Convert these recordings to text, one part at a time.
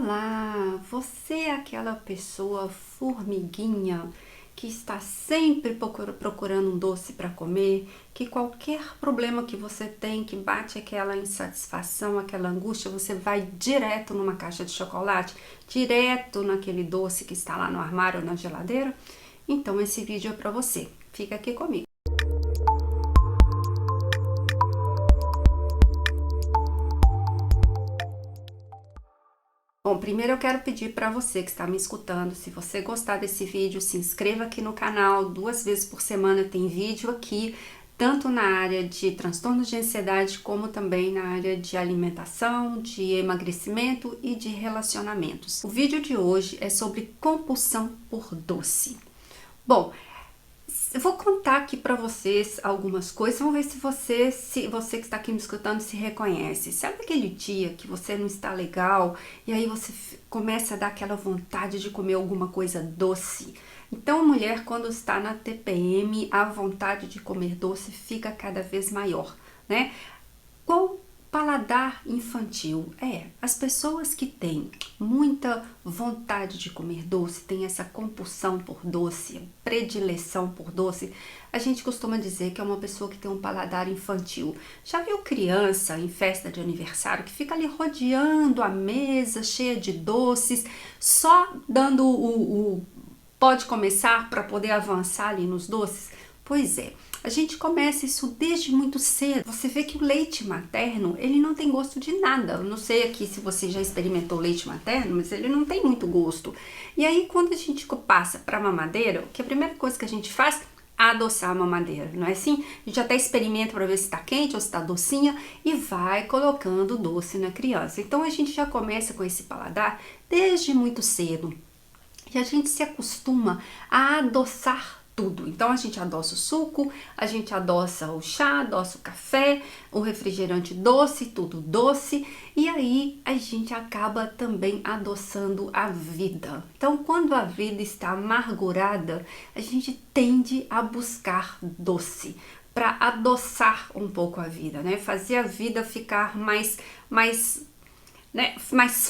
Olá, você é aquela pessoa formiguinha que está sempre procurando um doce para comer, que qualquer problema que você tem, que bate aquela insatisfação, aquela angústia, você vai direto numa caixa de chocolate, direto naquele doce que está lá no armário ou na geladeira? Então esse vídeo é para você. Fica aqui comigo. Bom, primeiro eu quero pedir para você que está me escutando, se você gostar desse vídeo, se inscreva aqui no canal. 2 vezes por semana tem vídeo aqui, tanto na área de transtornos de ansiedade, como também na área de alimentação, de emagrecimento e de relacionamentos. O vídeo de hoje é sobre compulsão por doce. Bom, eu vou contar aqui para vocês algumas coisas, vamos ver se você que está aqui me escutando se reconhece. Sabe aquele dia que você não está legal e aí você começa a dar aquela vontade de comer alguma coisa doce? Então, a mulher, quando está na TPM, a vontade de comer doce fica cada vez maior, né? Qual paladar infantil? As pessoas que têm muita vontade de comer doce, têm essa compulsão por doce, predileção por doce, a gente costuma dizer que é uma pessoa que tem um paladar infantil. Já viu criança em festa de aniversário que fica ali rodeando a mesa cheia de doces, só dando o pode começar para poder avançar ali nos doces? Pois é, a gente começa isso desde muito cedo. Você vê que o leite materno, ele não tem gosto de nada. Eu não sei aqui se você já experimentou leite materno, mas ele não tem muito gosto. E aí, quando a gente passa para a mamadeira, que a primeira coisa que a gente faz é adoçar a mamadeira, não é assim? A gente até experimenta para ver se está quente ou se está docinha e vai colocando doce na criança. Então, a gente já começa com esse paladar desde muito cedo. E a gente se acostuma a adoçar tudo. Então, a gente adoça o suco, a gente adoça o chá, adoça o café, o refrigerante doce, tudo doce. E aí, a gente acaba também adoçando a vida. Então, quando a vida está amargurada, a gente tende a buscar doce para adoçar um pouco a vida, né? Fazer a vida ficar mais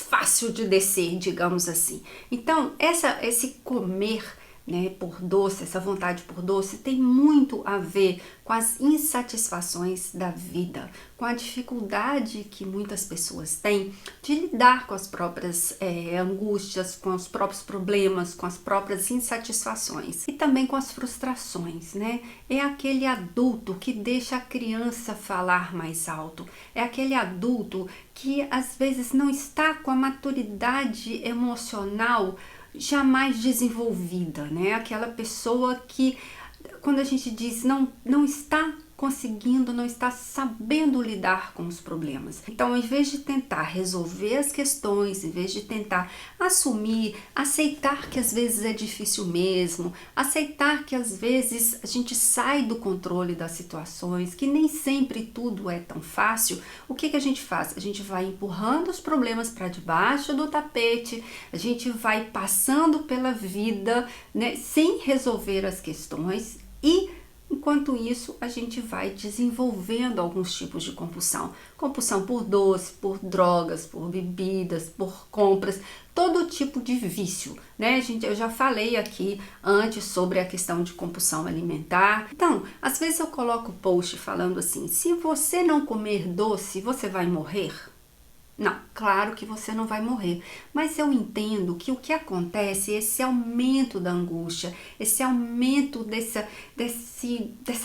fácil de descer, digamos assim. Então, esse comer, né, por doce, essa vontade por doce, tem muito a ver com as insatisfações da vida, com a dificuldade que muitas pessoas têm de lidar com as próprias angústias, com os próprios problemas, com as próprias insatisfações e também com as frustrações, né? É aquele adulto que deixa a criança falar mais alto, é aquele adulto que às vezes não está com a maturidade emocional jamais desenvolvida, né? Aquela pessoa que, quando a gente diz não está conseguindo, não está sabendo lidar com os problemas. Então, em vez de tentar resolver as questões, em vez de tentar assumir, aceitar que às vezes é difícil mesmo, aceitar que às vezes a gente sai do controle das situações, que nem sempre tudo é tão fácil, o que a gente faz? A gente vai empurrando os problemas para debaixo do tapete, a gente vai passando pela vida, né, sem resolver as questões e enquanto isso, a gente vai desenvolvendo alguns tipos de compulsão. Compulsão por doce, por drogas, por bebidas, por compras, todo tipo de vício, né, gente? Eu já falei aqui antes sobre a questão de compulsão alimentar. Então, às vezes eu coloco post falando assim, se você não comer doce, você vai morrer? Não, claro que você não vai morrer, mas eu entendo que o que acontece é esse aumento da angústia, esse aumento dessa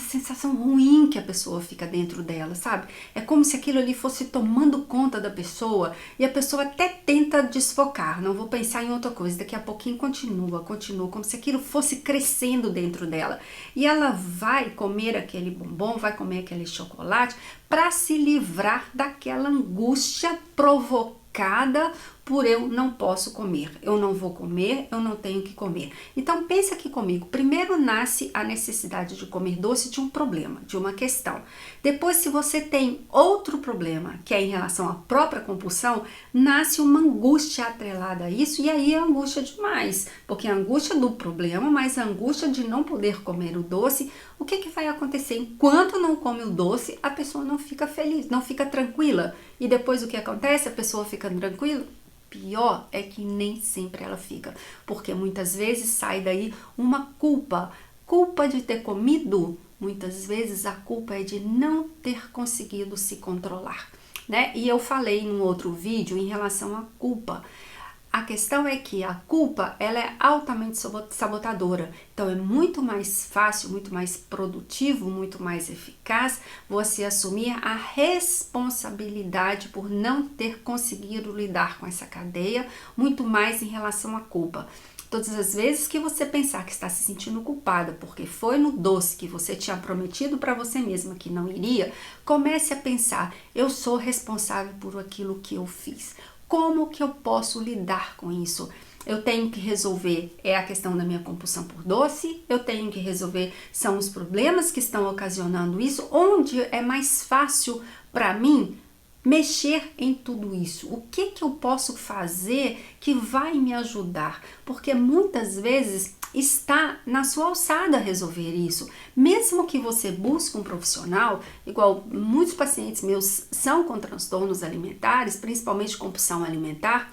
sensação ruim que a pessoa fica dentro dela, sabe? É como se aquilo ali fosse tomando conta da pessoa e a pessoa até tenta desfocar, não vou pensar em outra coisa, daqui a pouquinho continua, como se aquilo fosse crescendo dentro dela. E ela vai comer aquele bombom, vai comer aquele chocolate para se livrar daquela angústia provocada por eu não posso comer, eu não vou comer, eu não tenho que comer. Então pensa aqui comigo, primeiro nasce a necessidade de comer doce de um problema, de uma questão. Depois, se você tem outro problema, que é em relação à própria compulsão, nasce uma angústia atrelada a isso, e aí é angústia demais, porque a angústia do problema, mais a angústia de não poder comer o doce, o que vai acontecer? Enquanto não come o doce, a pessoa não fica feliz, não fica tranquila. E depois o que acontece? A pessoa fica tranquila? pior é que nem sempre ela fica, porque muitas vezes sai daí uma culpa de ter comido. Muitas vezes a culpa é de não ter conseguido se controlar, né? E eu falei num outro vídeo em relação à culpa. A questão é que a culpa, ela é altamente sabotadora. Então é muito mais fácil, muito mais produtivo, muito mais eficaz você assumir a responsabilidade por não ter conseguido lidar com essa cadeia, muito mais em relação à culpa. Todas as vezes que você pensar que está se sentindo culpada porque foi no doce que você tinha prometido para você mesma que não iria, comece a pensar: eu sou responsável por aquilo que eu fiz. Como que eu posso lidar com isso? Eu tenho que resolver a questão da minha compulsão por doce, eu tenho que resolver são os problemas que estão ocasionando isso, onde é mais fácil para mim mexer em tudo isso. O que eu posso fazer que vai me ajudar? Porque muitas vezes está na sua alçada resolver isso. Mesmo que você busque um profissional, igual muitos pacientes meus são com transtornos alimentares, principalmente compulsão alimentar,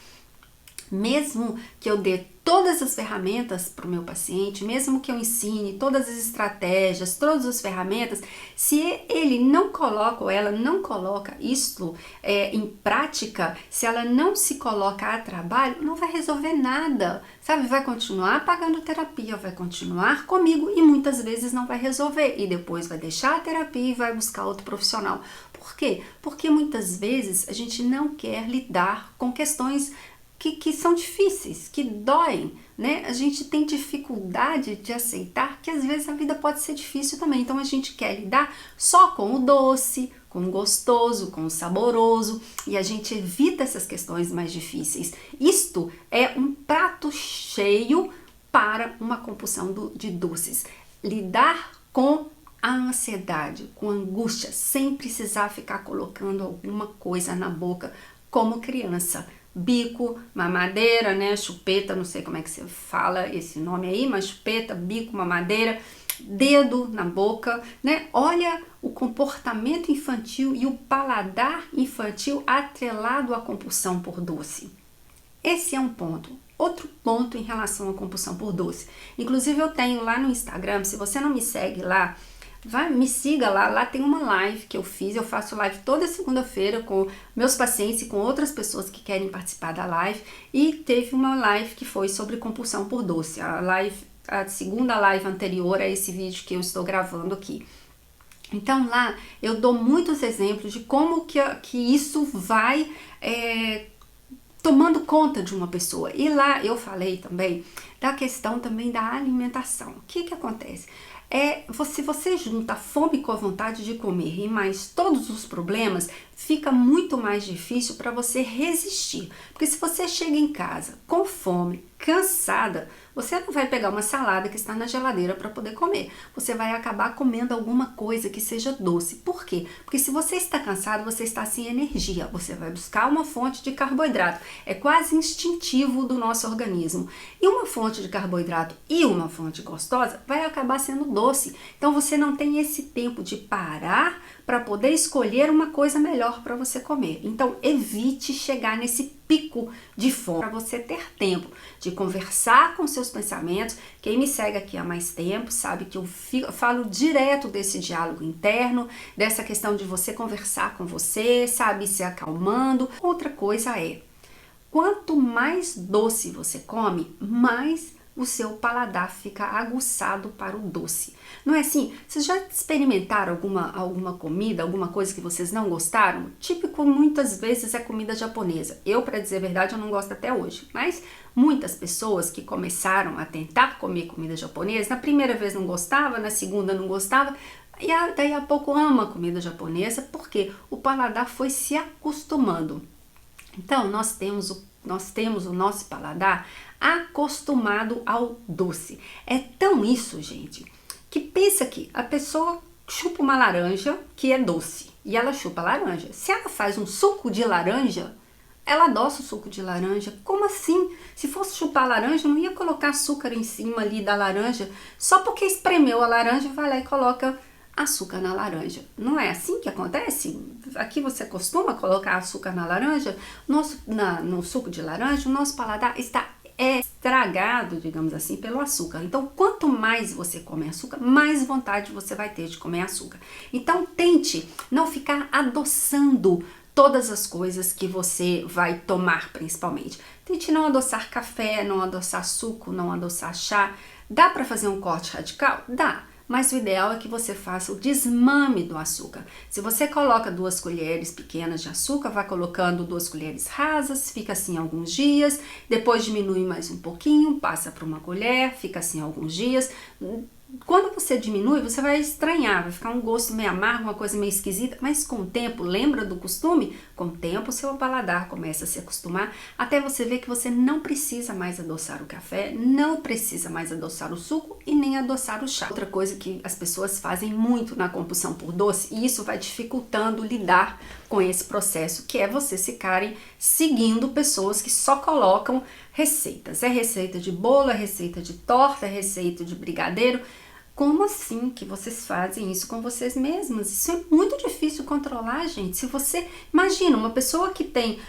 mesmo que eu dê todas as ferramentas para o meu paciente, mesmo que eu ensine todas as estratégias, todas as ferramentas, se ele não coloca ou ela não coloca isto em prática, se ela não se coloca a trabalho, não vai resolver nada, sabe? Vai continuar pagando terapia, vai continuar comigo e muitas vezes não vai resolver e depois vai deixar a terapia e vai buscar outro profissional. Por quê? Porque muitas vezes a gente não quer lidar com questões que são difíceis, que doem, né? A gente tem dificuldade de aceitar que às vezes a vida pode ser difícil também. Então a gente quer lidar só com o doce, com o gostoso, com o saboroso e a gente evita essas questões mais difíceis. Isto é um prato cheio para uma compulsão de doces. Lidar com a ansiedade, com a angústia, sem precisar ficar colocando alguma coisa na boca como criança. Bico, mamadeira, né, chupeta, não sei como é que você fala esse nome aí, mas chupeta, bico, mamadeira, dedo na boca, né? Olha o comportamento infantil e o paladar infantil atrelado à compulsão por doce. Esse é um ponto. Outro ponto em relação à compulsão por doce. Inclusive eu tenho lá no Instagram, se você não me segue lá, me siga lá tem uma live que eu fiz, eu faço live toda segunda-feira com meus pacientes e com outras pessoas que querem participar da live e teve uma live que foi sobre compulsão por doce, a segunda live anterior a esse vídeo que eu estou gravando aqui. Então lá eu dou muitos exemplos de como que isso vai tomando conta de uma pessoa. E lá eu falei também da questão também da alimentação. O que acontece? Se você junta a fome com a vontade de comer e mais todos os problemas, fica muito mais difícil para você resistir. Porque se você chega em casa com fome, cansada, você não vai pegar uma salada que está na geladeira para poder comer. Você vai acabar comendo alguma coisa que seja doce. Por quê? Porque se você está cansado, você está sem energia. Você vai buscar uma fonte de carboidrato. É quase instintivo do nosso organismo. E uma fonte de carboidrato e uma fonte gostosa vai acabar sendo doce. Então você não tem esse tempo de parar para poder escolher uma coisa melhor para você comer. Então evite chegar nesse pico de fome, para você ter tempo de conversar com seus pensamentos. Quem me segue aqui há mais tempo sabe que eu falo direto desse diálogo interno, dessa questão de você conversar com você, sabe, se acalmando. Outra coisa quanto mais doce você come, mais o seu paladar fica aguçado para o doce. Não é assim? Vocês já experimentaram alguma comida, alguma coisa que vocês não gostaram? Típico muitas vezes é comida japonesa. Eu, para dizer a verdade, eu não gosto até hoje. Mas muitas pessoas que começaram a tentar comer comida japonesa, na primeira vez não gostava, na segunda não gostava, e daí a pouco ama a comida japonesa, porque o paladar foi se acostumando. Então, nós temos o nosso paladar acostumado ao doce. É tão isso, gente, que pensa que a pessoa chupa uma laranja que é doce e ela chupa a laranja. Se ela faz um suco de laranja, ela adoça o suco de laranja. Como assim? Se fosse chupar a laranja, não ia colocar açúcar em cima ali da laranja só porque espremeu a laranja, vai lá e coloca açúcar na laranja. Não é assim que acontece? Aqui você costuma colocar açúcar na laranja, no suco de laranja, o nosso paladar está estragado, digamos assim, pelo açúcar. Então, quanto mais você come açúcar, mais vontade você vai ter de comer açúcar. Então, tente não ficar adoçando todas as coisas que você vai tomar, principalmente. Tente não adoçar café, não adoçar suco, não adoçar chá. Dá para fazer um corte radical? Dá. Mas o ideal é que você faça o desmame do açúcar. Se você coloca 2 colheres pequenas de açúcar, vai colocando 2 colheres rasas, fica assim alguns dias, depois diminui mais um pouquinho, passa para 1 colher, fica assim alguns dias. Quando você diminui, você vai estranhar, vai ficar um gosto meio amargo, uma coisa meio esquisita, mas com o tempo, lembra do costume? Com o tempo, o seu paladar começa a se acostumar, até você ver que você não precisa mais adoçar o café, não precisa mais adoçar o suco e nem adoçar o chá. Outra coisa que as pessoas fazem muito na compulsão por doce, e isso vai dificultando lidar com esse processo, que é vocês ficarem seguindo pessoas que só colocam receitas. É receita de bolo, é receita de torta, é receita de brigadeiro. Como assim que vocês fazem isso com vocês mesmos? Isso é muito difícil controlar, gente. Se você imagina uma pessoa que tem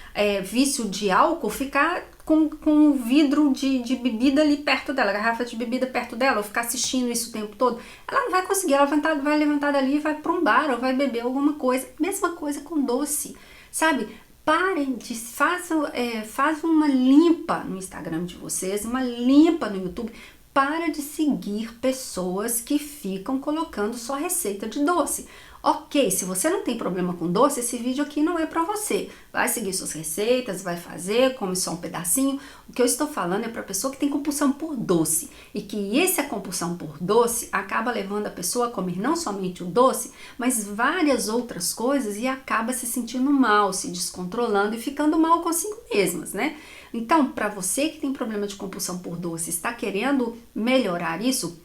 vício de álcool ficar com um vidro de bebida ali perto dela, garrafa de bebida perto dela, ou ficar assistindo isso o tempo todo, ela não vai conseguir, ela vai levantar dali e vai para um bar ou vai beber alguma coisa. Mesma coisa com doce, sabe? Parem de, façam uma limpa no Instagram de vocês, uma limpa no YouTube. Para de seguir pessoas que ficam colocando só receita de doce. Ok, se você não tem problema com doce, esse vídeo aqui não é para você. Vai seguir suas receitas, vai fazer, come só um pedacinho. O que eu estou falando é para a pessoa que tem compulsão por doce. E que essa compulsão por doce acaba levando a pessoa a comer não somente o doce, mas várias outras coisas e acaba se sentindo mal, se descontrolando e ficando mal consigo mesmas, né? Então, para você que tem problema de compulsão por doce, está querendo melhorar isso,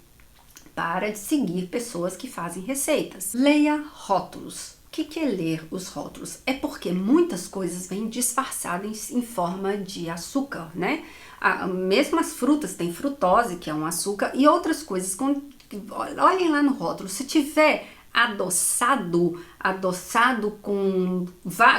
para de seguir pessoas que fazem receitas. Leia rótulos. O que é ler os rótulos? É porque muitas coisas vêm disfarçadas em forma de açúcar, né? Mesmo as frutas têm frutose, que é um açúcar, e outras coisas. Olhem lá no rótulo. Se tiver adoçado com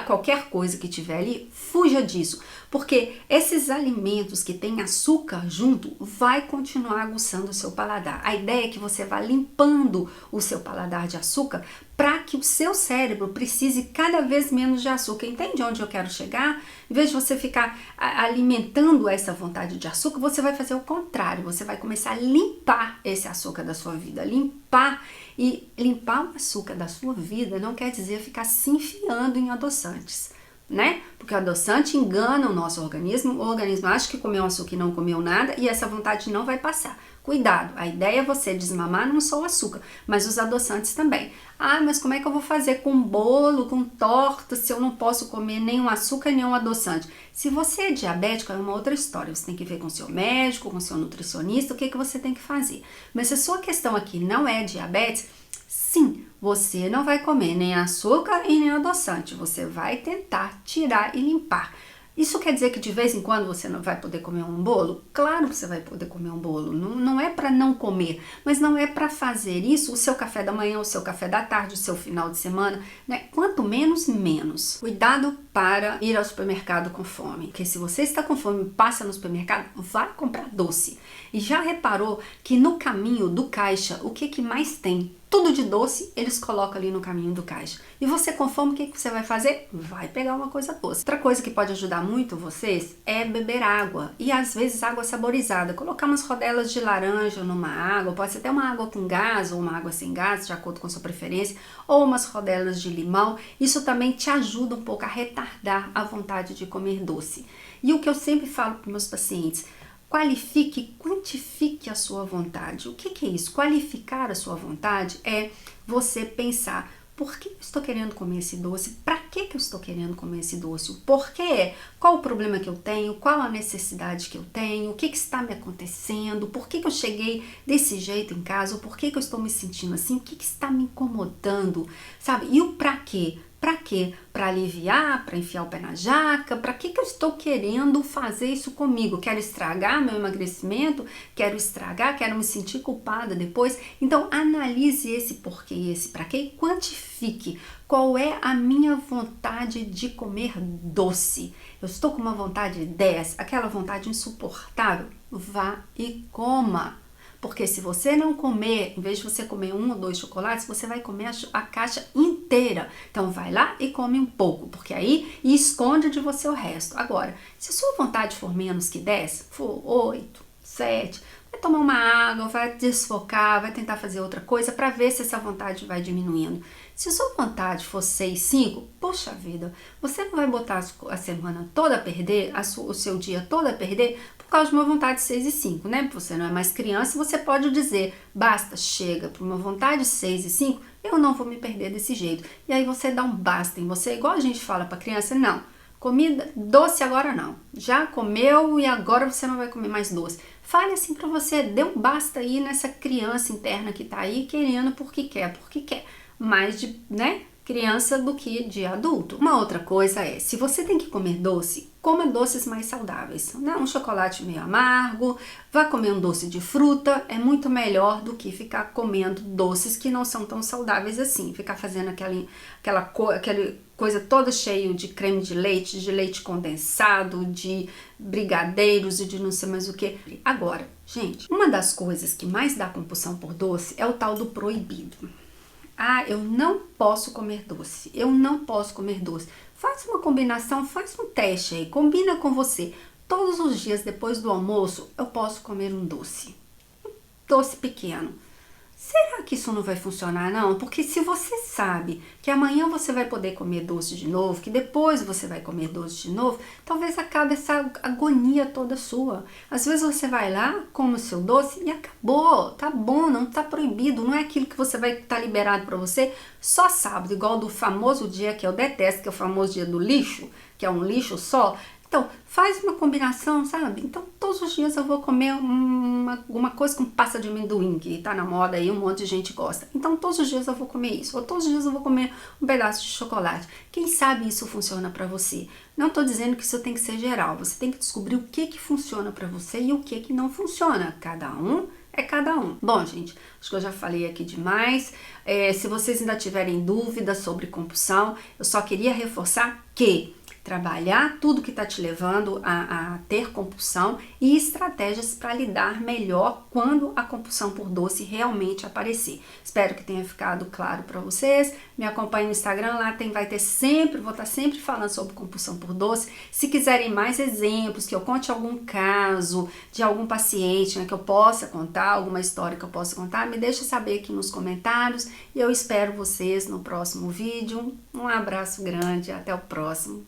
qualquer coisa que tiver ali, fuja disso, porque esses alimentos que têm açúcar junto vai continuar aguçando o seu paladar. A ideia é que você vá limpando o seu paladar de açúcar para que o seu cérebro precise cada vez menos de açúcar. Entende onde eu quero chegar? Em vez de você ficar alimentando essa vontade de açúcar, você vai fazer o contrário, você vai começar a limpar esse açúcar da sua vida, limpar o açúcar da sua vida não quer dizer ficar se enfiando em adoçantes, né? Porque o adoçante engana o nosso organismo, o organismo acha que comeu açúcar e não comeu nada e essa vontade não vai passar. Cuidado, a ideia é você desmamar não só o açúcar, mas os adoçantes também. Ah, mas como é que eu vou fazer com bolo, com torta, se eu não posso comer nenhum açúcar e nenhum adoçante? Se você é diabético, é uma outra história. Você tem que ver com seu médico, com seu nutricionista, o que você tem que fazer. Mas se a sua questão aqui não é diabetes, sim, você não vai comer nem açúcar e nem adoçante. Você vai tentar tirar e limpar. Isso quer dizer que de vez em quando você não vai poder comer um bolo? Claro que você vai poder comer um bolo. Não é para não comer, mas não é para fazer isso o seu café da manhã, o seu café da tarde, o seu final de semana, né? Quanto menos, menos. Cuidado para ir ao supermercado com fome. Porque se você está com fome e passa no supermercado, vai comprar doce. E já reparou que no caminho do caixa, o que mais tem? Tudo de doce, eles colocam ali no caminho do caixa. E você com fome, o que você vai fazer? Vai pegar uma coisa doce. Outra coisa que pode ajudar muito vocês é beber água. E às vezes água saborizada. Colocar umas rodelas de laranja numa água. Pode ser até uma água com gás ou uma água sem gás, de acordo com a sua preferência. Ou umas rodelas de limão. Isso também te ajuda um pouco a retardar a vontade de comer doce. E o que eu sempre falo para meus pacientes: qualifique e quantifique a sua vontade. O que é isso? Qualificar a sua vontade é você pensar: por que eu estou querendo comer esse doce? Para que eu estou querendo comer esse doce? O porquê? Qual o problema que eu tenho? Qual a necessidade que eu tenho? O que está me acontecendo? Por que eu cheguei desse jeito em casa? Por que eu estou me sentindo assim? O que está me incomodando? Sabe? E o para quê? Para quê? para aliviar, para enfiar o pé na jaca? Para que eu estou querendo fazer isso comigo? Quero estragar meu emagrecimento? Quero estragar? Quero me sentir culpada depois? Então analise esse porquê e esse para quê e quantifique qual é a minha vontade de comer doce. Eu estou com uma vontade dessa, aquela vontade insuportável? Vá e coma. Porque se você não comer, em vez de você comer 1 ou 2 chocolates, você vai comer a caixa inteira. Então vai lá e come um pouco, porque aí esconde de você o resto. Agora, se a sua vontade for menos que 10, for 8, 7, vai tomar uma água, vai desfocar, vai tentar fazer outra coisa para ver se essa vontade vai diminuindo. Se a sua vontade for 6, 5, poxa vida, você não vai botar a semana toda a perder, o seu dia todo a perder por causa de uma vontade de 6 e 5, né? Você não é mais criança, você pode dizer, basta, chega, por uma vontade de 6 e 5, eu não vou me perder desse jeito. E aí você dá um basta em você, igual a gente fala para criança, não, comida doce agora não, já comeu e agora você não vai comer mais doce. Fale assim para você, dê um basta aí nessa criança interna que tá aí querendo porque quer, mais de, né, criança do que de adulto. Uma outra coisa é, se você tem que comer doce, coma doces mais saudáveis, né? Um chocolate meio amargo, vá comer um doce de fruta, é muito melhor do que ficar comendo doces que não são tão saudáveis assim, ficar fazendo aquela coisa toda cheia de creme de leite condensado, de brigadeiros e de não sei mais o que. Agora, gente, uma das coisas que mais dá compulsão por doce é o tal do proibido. Ah, eu não posso comer doce, eu não posso comer doce. Faz uma combinação, faz um teste aí, combina com você. Todos os dias depois do almoço eu posso comer um doce pequeno. Será que isso não vai funcionar não? Porque se você sabe que amanhã você vai poder comer doce de novo, que depois você vai comer doce de novo, talvez acabe essa agonia toda sua. Às vezes você vai lá, come o seu doce e acabou, tá bom, não tá proibido, não é aquilo que você vai estar liberado para você só sábado, igual do famoso dia que eu detesto, que é o famoso dia do lixo, que é um lixo só. Então, faz uma combinação, sabe? Então, todos os dias eu vou comer alguma coisa com pasta de amendoim, que tá na moda aí, um monte de gente gosta. Então, todos os dias eu vou comer isso. Ou todos os dias eu vou comer um pedaço de chocolate. Quem sabe isso funciona pra você? Não tô dizendo que isso tem que ser geral. Você tem que descobrir o que funciona pra você e o que não funciona. Cada um é cada um. Bom, gente, acho que eu já falei aqui demais. Se vocês ainda tiverem dúvidas sobre compulsão, eu só queria reforçar que trabalhar tudo que está te levando a ter compulsão e estratégias para lidar melhor quando a compulsão por doce realmente aparecer. Espero que tenha ficado claro para vocês. Me acompanhe no Instagram, lá vou estar sempre falando sobre compulsão por doce. Se quiserem mais exemplos, que eu conte algum caso de algum paciente, né, que eu possa contar, alguma história que eu possa contar, me deixa saber aqui nos comentários e eu espero vocês no próximo vídeo. Um abraço grande, até o próximo.